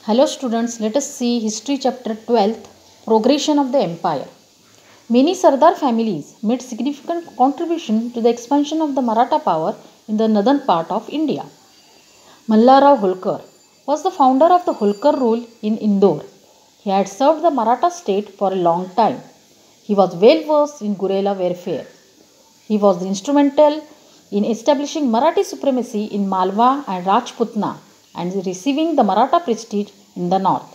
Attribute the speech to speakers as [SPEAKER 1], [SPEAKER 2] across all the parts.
[SPEAKER 1] Hello students, let us see History chapter 12th, Progression of the Empire. Many Sardar families made significant contribution to the expansion of the Maratha power in the northern part of India. Mallarao Holkar was the founder of the Holkar rule in Indore. He had served the Maratha state for a long time. He was well versed in guerrilla warfare. He was instrumental in establishing Marathi supremacy in Malwa and Rajputna and receiving the Maratha prestige in the north.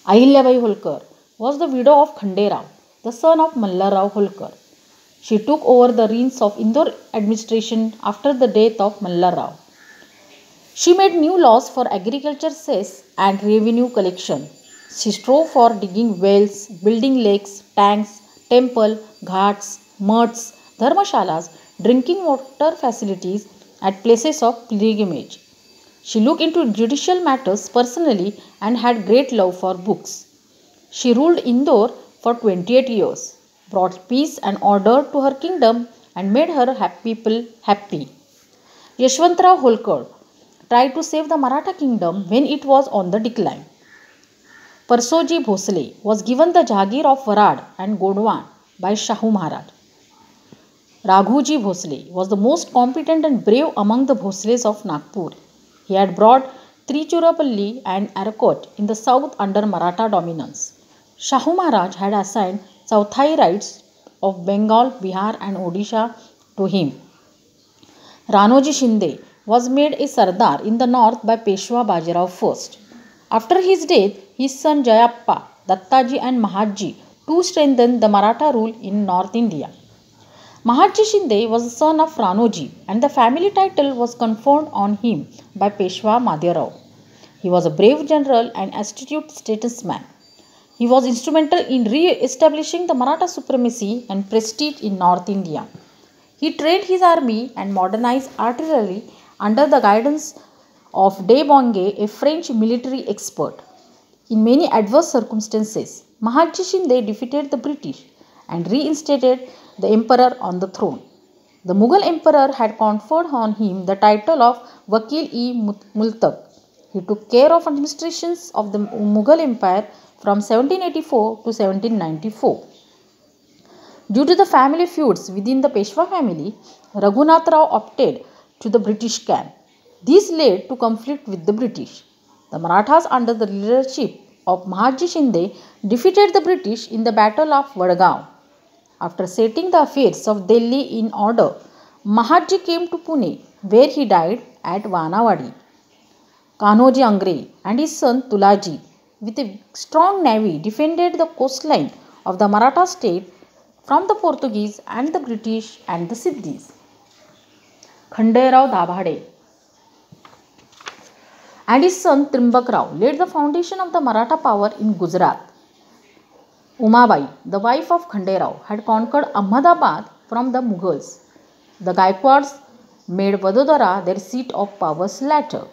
[SPEAKER 1] Ahilyabai Holkar was the widow of Khanderao, the son of Mallarao Holkar. She took over the reins of Indore administration after the death of Mallarao. She made new laws for agriculture cess and revenue collection. She strove for digging wells, building lakes, tanks, temple, ghats, mudds, dharmashalas, drinking water facilities at places of pilgrimage. She looked into judicial matters personally and had great love for books. She ruled Indore for 28 years, brought peace and order to her kingdom and made her people happy. Yashwantrao Holkar tried to save the Maratha kingdom when it was on the decline. Parsoji Bhosle was given the Jagir of Varad and Gondwan by Shahu Maharaj. Raghuji Bhosle was the most competent and brave among the Bhosles of Nagpur. He had brought Trichurapalli and Arcot in the south under Maratha dominance. Shahu Maharaj had assigned Chauthai rights of Bengal, Bihar and Odisha to him. Ranoji Shinde was made a Sardar in the north by Peshwa Bajirao I. After his death, his son Jayappa, Dattaji and Mahaji too strengthened the Maratha rule in North India. Mahaji Shinde was the son of Ranoji and the family title was conferred on him by Peshwa Madhurao. He was a brave general and astute statesman. He was instrumental in re-establishing the Maratha supremacy and prestige in North India. He trained his army and modernized artillery under the guidance of Debonge, a French military expert. In many adverse circumstances, Mahaji Shinde defeated the British and reinstated the emperor on the throne. The Mughal emperor had conferred on him the title of Wakil-e-Mulk. He took care of administrations of the Mughal empire from 1784 to 1794. Due to the family feuds within the Peshwa family, Raghunath Rao opted to the British camp. This led to conflict with the British. The Marathas under the leadership of Mahaji Shinde defeated the British in the Battle of Vadgaon. After setting the affairs of Delhi in order, Mahaji came to Pune, where he died at Vanawadi. Kanoji Angre and his son Tulaji, with a strong navy, defended the coastline of the Maratha state from the Portuguese and the British and the Siddhis. Khanderao Dabhade and his son Trimbak Rao laid the foundation of the Maratha power in Gujarat. Umabai, the wife of Khanderao, had conquered Ahmedabad from the Mughals. The Gaikwads made Vadodara their seat of powers later.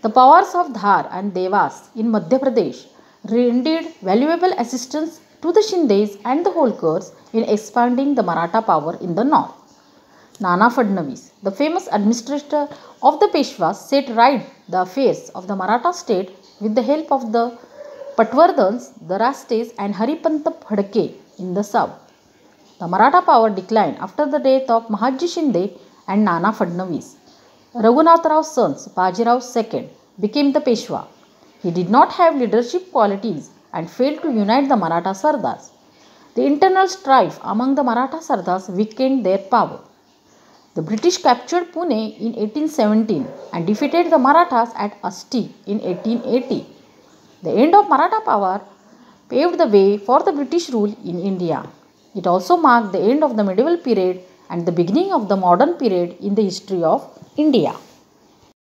[SPEAKER 1] The powers of Dhar and Devas in Madhya Pradesh rendered valuable assistance to the Shindes and the Holkars in expanding the Maratha power in the north. Nana Fadnavis, the famous administrator of the Peshwas, set right the affairs of the Maratha state with the help of the Patvardhans, the Rastes and Haripant Phadke in the south. The Maratha power declined after the death of Mahaji Shinde and Nana Fadnavis. Raghunath Rao's sons, Bajirao II, became the Peshwa. He did not have leadership qualities and failed to unite the Maratha Sardars. The internal strife among the Maratha Sardars weakened their power. The British captured Pune in 1817 and defeated the Marathas at Asti in 1880. The end of Maratha power paved the way for the British rule in India. It also marked the end of the medieval period and the beginning of the modern period in the history of India.